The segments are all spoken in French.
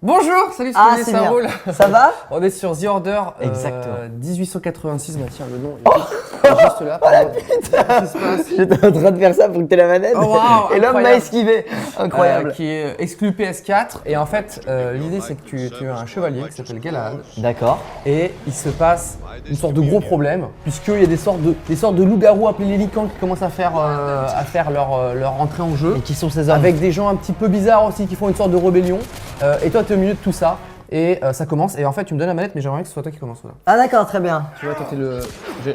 Bonjour, salut, Ah, ça bien. roule. Ça va? On est sur The Order. Exactement. 1886, bah tiens, le nom il est juste là. Pardon. Qu'est-ce qui se passe? J'étais en train de faire ça pour que tu aies la manette. Oh, wow, et l'homme m'a incroyable. esquivé. Incroyable. Qui est exclu PS4. Et en fait, l'idée c'est que tu as un chevalier qui s'appelle Galahad. D'accord. Et il se passe une sorte de gros problème, puisqu'il y a des sortes de loups-garous appelés les licans qui commencent à faire leur entrée en jeu. Et qui sont ces hommes? Avec des gens un petit peu bizarres aussi qui font une sorte de rébellion. Et toi, tu es au milieu de tout ça. Et ça commence. Et en fait, tu me donnes la manette, mais j'aimerais que ce soit toi qui commence. Voilà. Ah d'accord, très bien. Tu vois, toi, t'es le.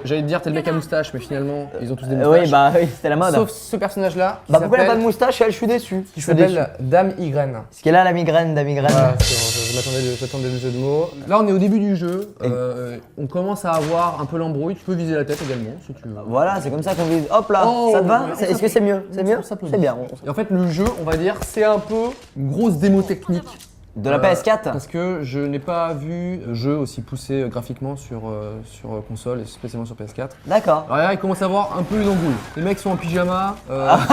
J'allais te dire, t'es le mec à moustache, mais finalement, ils ont tous des Oui, moustaches. bah oui, c'était la mode. Sauf ce personnage-là. Qui Bah pourquoi elle a pas de s'appelle- moustache? Elle, je suis déçu. Qui s'appelle Dame Ygraine. Est-ce qu'elle a la migraine, la migraine? Voilà, j'attendais le jeu de mots. Là, on est au début du jeu. On commence à avoir un peu l'embrouille. Tu peux viser la tête également, si tu veux. Voilà, c'est comme ça qu'on vise. Hop là, Oh, ça te va? ouais, Est-ce que c'est mieux? C'est mieux? Ça peut C'est bien. Et en fait, le jeu, on va dire, c'est un peu une grosse démo technique. De la PS4? Parce que je n'ai pas vu de jeu aussi poussé graphiquement sur console et spécialement sur PS4. D'accord. Alors là, il commence à avoir un peu une embrouille. Les mecs sont en pyjama.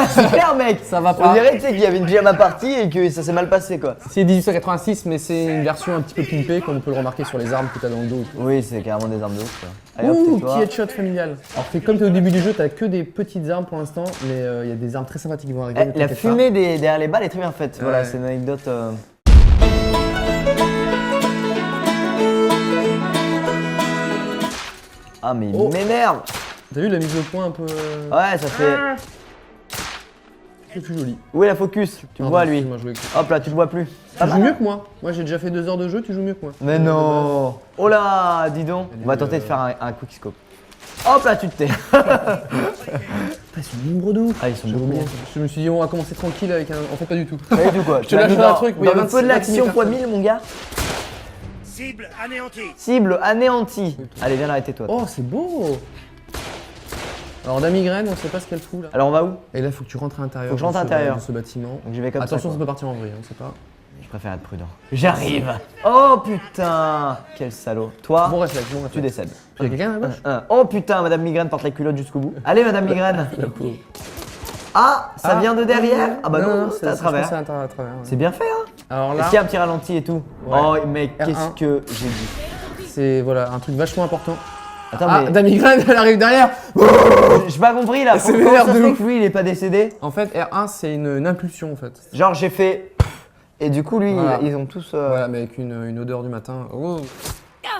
Super mec. Ça va On pas. dirait tu sais, qu'il y avait une pyjama party et que ça s'est mal passé quoi. C'est 1886, mais c'est une version un petit peu pimpée, comme on peut le remarquer sur les armes que tu as dans le dos. Oui, c'est carrément des armes de ouf quoi. Allez hop, Ouh, tais-toi. petit headshot familial. Alors, c'est comme tu es au début du jeu, tu que des petites armes pour l'instant, mais il y a des armes très sympathiques qui vont arriver. ne La t'inquiète pas. fumée derrière les balles est très bien faite. Voilà, Ouais. c'est une anecdote. Ah mais il Oh. m'énerve. T'as vu la mise au point un peu. Ouais, ça fait. C'est plus joli. Où est la focus? Tu le Pardon, vois lui. excuse-moi, je jouais avec- Hop là, tu le vois plus. Tu joues mieux que moi. Moi, j'ai déjà fait 2 heures de jeu, tu joues mieux que moi. Mais non. Oh là, dis donc. On va tenter de faire un quickscope. Hop là, tu te tais. Ils sont nombreux de ouf. Ah, ils sont J'ai beaucoup. oublié. Je me suis dit, on va commencer tranquille avec un. En fait, pas du tout. Pas du tout quoi. Je te lâche un truc, oui, Dans il y a le feu de 26 l'action 000 fois 1000 mon gars. Cible anéantie. Cible anéantie. Allez, viens l'arrêter toi. Oh, c'est beau. Alors, Dame Migraine, on sait pas ce qu'elle fout là. Alors on va où? Et là, faut que tu rentres à l'intérieur. Faut que je rentre à de ce- l'intérieur. de ce bâtiment. Donc je vais comme Attention, ça. ça quoi. peut partir en vrille, on sait pas. Je préfère être prudent. J'arrive. Oh putain. Quel salaud. Toi, Bon réflexe, bon tu réflexe. décèdes. Il y a quelqu'un à gauche? Oh putain, Madame Migraine porte la culotte jusqu'au bout. Allez Madame Migraine. Ah, ça vient de derrière? Ah bah non, c'est à travers. C'est à travers. Ouais. C'est bien fait hein. Alors Est-ce là, qu'il y a un petit ralenti et tout? Ouais. Oh mec, R1. qu'est-ce que j'ai dit? c'est voilà, un truc vachement important. Attends Ah, mais Dame Migraine, elle arrive derrière. j'ai pas compris là. C'est Comment vénère ça de se fait ouf. que lui il est pas décédé? En fait, R1, c'est une impulsion en fait. Genre j'ai fait et du coup lui Voilà. ils ont tous. Voilà, mais avec une odeur du matin. Oh.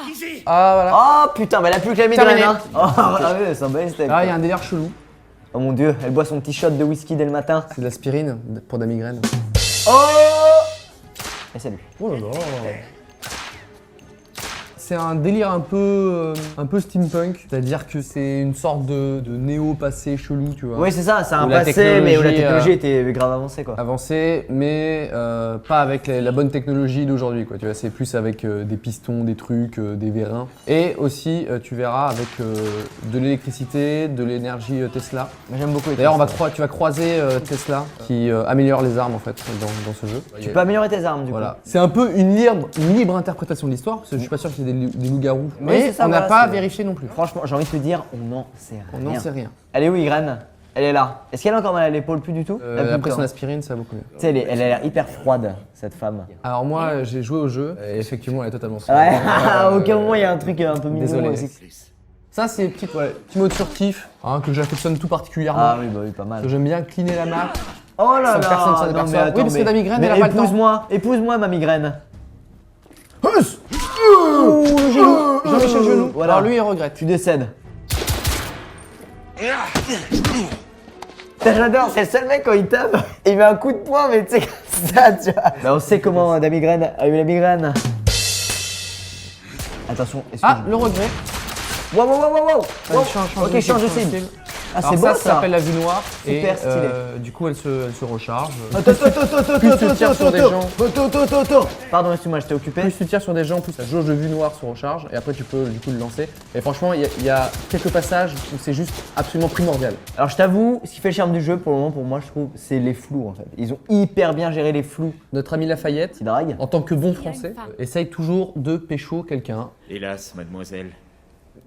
Easy. Ah, voilà. Oh putain, mais elle a plus que la migraine Terminé. hein. Oh ah ouais, c'est un bon step. Ah, il y a un délire chelou. Oh mon dieu, elle boit son petit shot de whisky dès le matin. C'est de l'aspirine pour Dame Migraine. Oh. Et salut. Oh là là. C'est un délire un peu steampunk, c'est-à-dire que c'est une sorte de néo-passé chelou, tu vois. Oui c'est ça, c'est un Où la passé mais où la technologie, technologie était grave avancée quoi. Avancé, mais pas avec la bonne technologie d'aujourd'hui, quoi. Tu vois, c'est plus avec des pistons, des trucs, des vérins. Et aussi, tu verras avec de l'électricité, de l'énergie Tesla. Moi j'aime beaucoup les D'ailleurs, Tesla. tu vas croiser Tesla, qui améliore les armes en fait dans ce jeu. Tu peux améliorer tes armes du Voilà. C'est un peu une libre interprétation de l'histoire, parce que je suis pas sûr qu'il y ait des loups-garous. Oui, Mais c'est ça, on n'a voilà, pas c'est- vérifié non plus. coup. Franchement, j'ai envie de te dire, on n'en sait On rien. n'en sait rien. Elle est où Ygraine? Elle est là. Est-ce qu'elle a encore mal à l'épaule? Plus du tout? Elle a plus Après le son temps. aspirine, ça va beaucoup mieux. Tu sais, elle a l'air hyper froide, cette femme. Alors moi, j'ai joué au jeu, et effectivement, elle est totalement Ouais, sombre. à aucun moment il y a un truc un peu mignon désolé. aussi. Ça, c'est petit mode furtif, hein, que j'affectionne tout particulièrement. Ah oui, bah oui, pas mal. Que j'aime bien cleaner la map. Oh là Sans là, personne, sans non, personne. mais Oui, attends, parce que la migraine, mais elle a pas le temps. épouse-moi ma migraine. Jean-Michel Genoux. Voilà. Alors lui, il regrette. Tu décèdes. Putain, j'adore, c'est le seul mec quand il tape, il met un coup de poing, mais tu sais comme ça, tu vois. Bah, on sait comment la migraine a eu la migraine. Attention, est-ce que Ah, le regret. Wow, wow, wow, wow, wow. Allez, change Ok, change de cible. style. Ah, Alors c'est beau ça ça. s'appelle la vue noire. Super et, stylé. du coup, elle se recharge. Attends. Plus tu tires sur des gens. Pardon, excuse-moi, j'étais occupé. Plus tu tires sur des gens, plus la jauge de vue noire se recharge. Et après, tu peux du coup le lancer. Et franchement, il y a quelques passages où c'est juste absolument primordial. Alors je t'avoue, ce qui fait le charme du jeu pour le moment, pour moi, je trouve, c'est les flous en fait. Ils ont hyper bien géré les flous. Notre ami Lafayette, Qui drague. en tant que bon français, essaye toujours de pécho quelqu'un. Hélas, mademoiselle.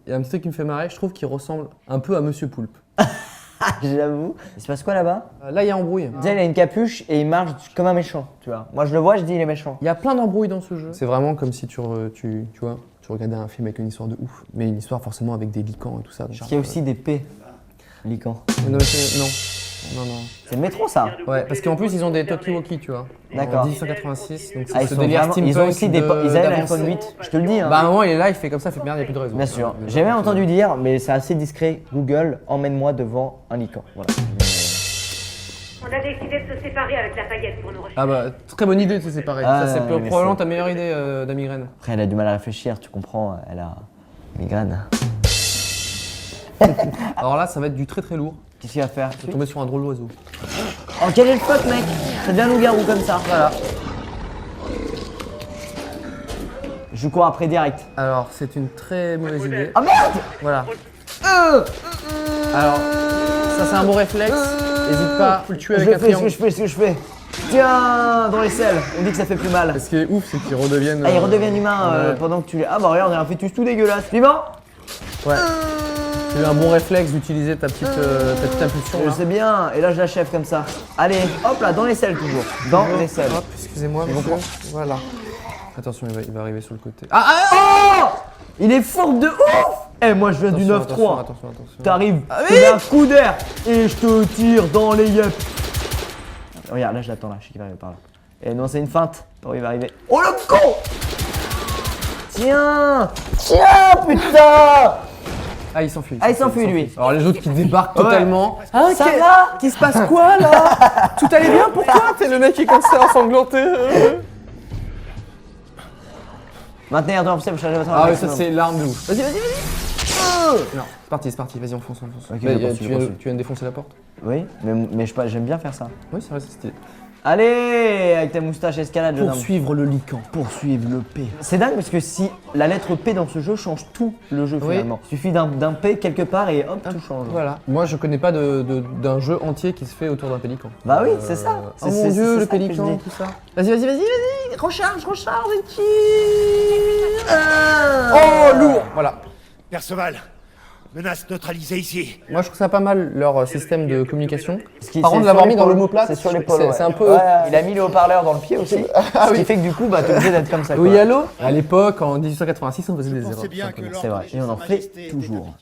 Il y a un petit truc qui me fait marrer, je trouve qu'il ressemble un peu à Monsieur Poulpe. J'avoue. Il se passe quoi là-bas? Là, il y a embrouille. Tu sais, il a une capuche et il marche comme un méchant, tu vois. Moi je le vois, je dis il est méchant. Il y a plein d'embrouilles dans ce jeu. C'est vraiment comme si tu vois, tu regardais un film avec une histoire de ouf. Mais une histoire forcément avec des licans et tout ça. Parce qu'il y a aussi des P. Lican. Non, non. C'est le métro ça. Ouais, parce qu'en plus, ils ont des talkie-walkie, tu vois. D'accord. En 1886, donc c'est Ah, ils ce sont délire vraiment- steampunk. ils ont aussi des. Ils avaient d'avancée. l'iPhone 8, je te le dis. Hein. Bah, à un moment, il est là, il fait comme ça, il fait merde, il n'y a plus de réseau. Bien sûr. J'ai même entendu dire, mais c'est assez discret, Google, emmène-moi devant un lican. Voilà. On a décidé de se séparer avec la paillette pour nos recherches. Ah bah, très bonne idée de se séparer. Ah, Ça, c'est mais probablement c'est- ta meilleure idée de migraine. Après, elle a du mal à réfléchir, tu comprends, elle a migraine. Alors là, ça va être du très très lourd. Qu'est-ce qu'il va faire? Tu vas tomber sur un drôle d'oiseau. Oh, quel est le fuck, mec? Ça devient un loup-garou comme ça. Voilà. Je cours après direct. Alors, c'est une très mauvaise idée. Oh merde! Voilà. Alors, ça c'est un bon réflexe. N'hésite pas, faut le tuer Je avec le un fais, ce que triangle. je fais, ce que je fais. Tiens, dans les selles. On dit que ça fait plus mal. Ce qui est ouf, c'est qu'ils redeviennent. Ah, il redevient humain ouais. pendant que tu les. Ah, bah regarde, on a un fœtus tout dégueulasse. Suivant! Ouais. Tu as eu un bon réflexe d'utiliser ta petite impulsion. Je Là. sais bien, et là je l'achève comme ça. Allez, hop là, dans les selles toujours. Dans les selles. Hop, excusez-moi, Ils vont monsieur. prendre- Voilà. Attention, il va arriver sur le côté. Ah, Oh! Il est fourbe de ouf! Eh, moi je viens du 9-3. Attention. T'arrives, tu mets un coup d'air et je te tire dans les yeux. Regarde, là je l'attends là, je sais qu'il va arriver par là. Et non, c'est une feinte. Oh, il va arriver. Oh le con! Tiens! Tiens, putain! Ah, il s'enfuit. Ah, il s'enfuit, lui. Alors, les autres qui débarquent Ouais. totalement. Ah, ça va? Qui se passe quoi là? Tout allait bien pour toi? T'es le mec qui est comme ça, ensanglanté. Maintenez R2 pour charger votre Ah, ouais, maximum. ça c'est l'arme de ouf. Vas-y. Non, c'est parti, vas-y, on fonce. Ok, Bah, je tu poursuis, je viens poursuis. de défoncer la porte? Oui, mais je sais pas, j'aime bien faire ça. Oui, c'est vrai, c'est stylé. Allez, avec ta moustache escalade, jeune homme. Poursuivre le lican. Poursuivre le P. C'est dingue parce que si la lettre P dans ce jeu change tout le jeu Oui. finalement. Il suffit d'un P quelque part et hop, tout change. Voilà. Moi, je connais pas d'un jeu entier qui se fait autour d'un pélican. Bah oui, c'est ça. Oh C'est- mon c'est dieu, ça le que je pélican, dis. tout ça. Vas-y. Recharge et tire. Ah. Oh, lourd. Voilà. Perceval, menace neutralisée ici. Moi, je trouve ça pas mal leur système de communication. Ce qui- Par c'est contre, sur l'avoir mis dans l'épaule. l'omoplate, C'est sur l'épaule. c'est un peu. Ouais, il a mis le haut-parleur dans le pied aussi. Ce qui fait que du coup, bah, t'es obligé d'être comme ça. Oui, quoi. allô. À l'époque, en 1886, on faisait des erreurs. Pensez bien que simplement. C'est vrai. Et on en fait toujours.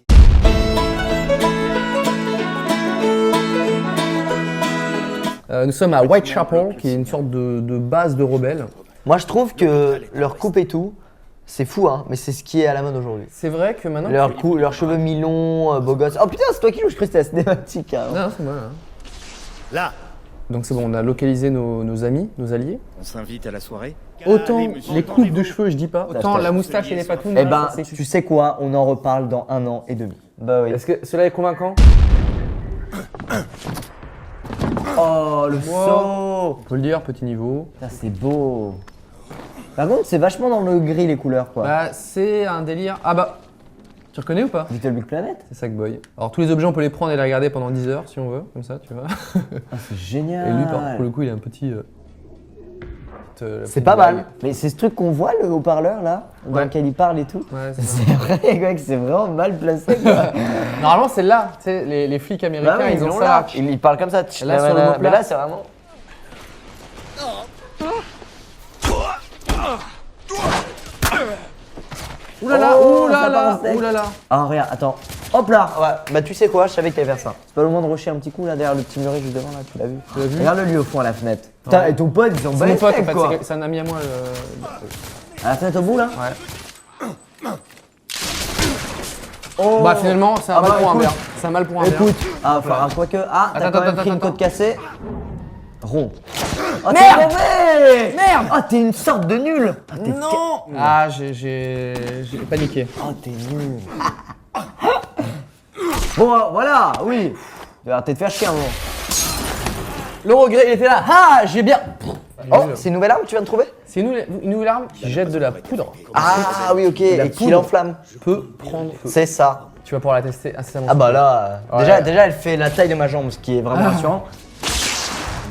Nous sommes à Whitechapel, qui est une sorte de base de rebelles. Moi, je trouve que leur coupe et tout, c'est fou, hein, mais c'est ce qui est à la mode aujourd'hui. C'est vrai que maintenant. Leurs cheveux mi-longs, beaux gosses. Oh putain, c'est toi qui joues, je croyais que c'était la cinématique. Hein. Non, c'est moi. Hein. Là, Donc c'est bon, on a localisé nos amis, nos alliés. on s'invite à la soirée. Autant Allez, monsieur, les coupes entendez-vous. de cheveux, je dis pas. Autant la moustache et les patounes. Eh ben, ça, c'est- tu sais quoi, on en reparle dans 1 an et demi. Bah oui. Est-ce que cela est convaincant? Oh, le saut. On peut le dire, petit niveau. Putain, c'est beau. Par contre, c'est vachement dans le gris les couleurs, quoi. Bah, c'est un délire. Ah bah, tu reconnais ou pas? Little Big Planet. C'est Sackboy. Alors tous les objets, on peut les prendre et les regarder pendant 10 heures si on veut, comme ça, tu vois. Ah, c'est génial. Et lui, pour le coup, il a un petit. C'est pas mal. Mais c'est ce truc qu'on voit, le haut-parleur, là, dans Ouais. lequel il parle et tout. Ouais, c'est ça. C'est vrai, quoi, que c'est vraiment mal placé, quoi. Normalement, c'est là. Tu sais, les flics américains, Bah oui, ils ont l'ont ça. là. Il parle comme ça. Là, sur le mot Mais plat. là, c'est vraiment. Oulala, Oh, ça part en steak. oulala. Ah, regarde, attends. Hop là. Ouais. Bah, tu sais quoi, je savais qu'il allait faire ça. C'est pas le moment de rusher un petit coup, là, derrière le petit muret juste devant, là, tu l'as vu? Tu l'as vu? Regarde-le lui au fond à la fenêtre. Putain, et ton pote, ils ont C'est mon pote, en steak, fait, quoi. c'est un ami à moi. À la fenêtre au bout, là? Ouais. Oh. Bah, finalement, c'est un Ah mal bah, pour un écoute. verre. C'est un mal pour un verre. Écoute, enfin, quoique. Ah, t'as Attends, quand même attends, pris une attends. côte cassée. Rond. Oh, Merde. t'es mauvais. Merde. Ah, t'es une sorte de nul. Ah, t'es Non. Ah, j'ai paniqué. Oh, t'es nul. Bon, voilà, oui. Tu vas arrêter de faire chier un moment. Le regret, il était là. Ah, j'ai bien. Oh, c'est une nouvelle arme que tu viens de trouver? C'est une nouvelle arme qui jette de la poudre. Ah oui, ok, La et qui poudre. l'enflamme. Peut prendre feu. C'est ça. Tu vas pouvoir la tester incessamment. Ah bah là, Ouais. déjà elle fait la taille de ma jambe, ce qui est vraiment rassurant.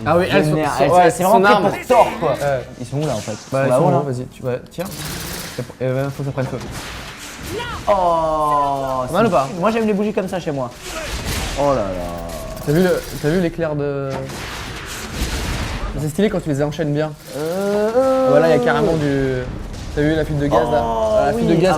Ah oui, elle, Vénère. ouais, C'est vraiment son pris arme. pour tort, quoi. Ouais. Ils sont où là en fait? Bah, Ils sont là-haut, là. vas-y, tiens. Faut que ça prenne feu. Oh, Mal ou pas? Moi j'aime les bougies comme ça chez moi. Oh là là. T'as vu l'éclair de... C'est stylé quand tu les enchaînes bien. Voilà, il y a carrément du... T'as vu la fuite de gaz là? La fuite de gaz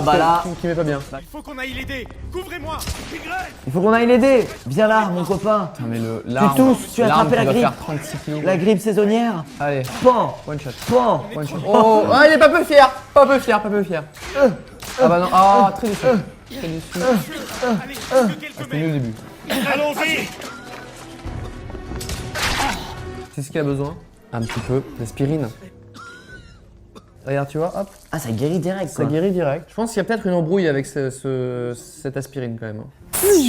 qui met pas bien. Il faut qu'on aille l'aider. Couvrez-moi. Tigre. Il faut qu'on aille l'aider. Viens là, mon copain. Putain, mais Tu tousses, tu as attrapé la grippe. Faire 36 kilos. La grippe saisonnière. Allez, Pan. one shot. Pan. One shot. Oh, ah, il est pas peu fier. Pas peu fier. Ah bah non, ah, très déçu. Très déçu. Allez, que quelques C'était mieux au début. Allons-y. C'est ce qu'il a besoin. Un petit peu d'aspirine. Regarde, tu vois, hop, Ah, ça guérit direct ça quoi. guérit direct. Je pense qu'il y a peut-être une embrouille avec cette aspirine quand même.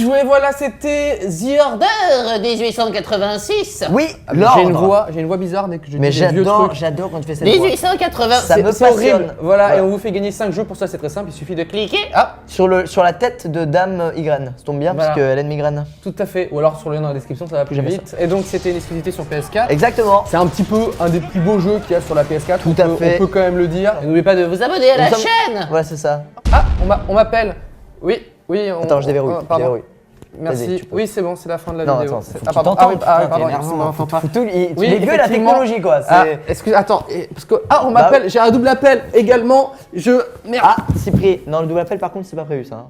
Joué, voilà, c'était The Order 1886. Oui, J'ai une voix bizarre dès que je Mais dis des vieux trucs. j'adore quand tu fais cette voix. 1880, Ça me c'est horrible. passionne. Voilà, Ouais. et on vous fait gagner 5 jeux pour ça, c'est très simple, il suffit de cliquer. Ah, Sur la tête de Dame Ygraine. Ça tombe bien Voilà. parce qu'elle a une migraine. tout à fait. Ou alors sur le lien dans la description, ça va plus J'aime vite. Et donc c'était une exclusivité sur PS4. Exactement. C'est un petit peu un des plus beaux jeux qu'il y a sur la PS4. Tout à fait. On peut quand même le dire. Et n'oubliez pas de vous abonner à la Nous sommes- chaîne. Voilà, c'est ça. Ah, on m'appelle. Oui. Attends, je déverrouille. Pardon. Merci. Vas-y, tu peux. Oui, c'est bon, c'est la fin de la Non, vidéo. attends, faut que Ah, tu pardon. t'entends. Oui, Putain, pardon. t'es énervant. on m'entend pas. Tu Oui, les veux la effectivement. technologie quoi. Ah, c'est- excuse, attends, parce que on Bah m'appelle, j'ai un double appel également. Merde. Ah, Cyprien. Non, le double appel par contre, c'est pas prévu ça. Hein.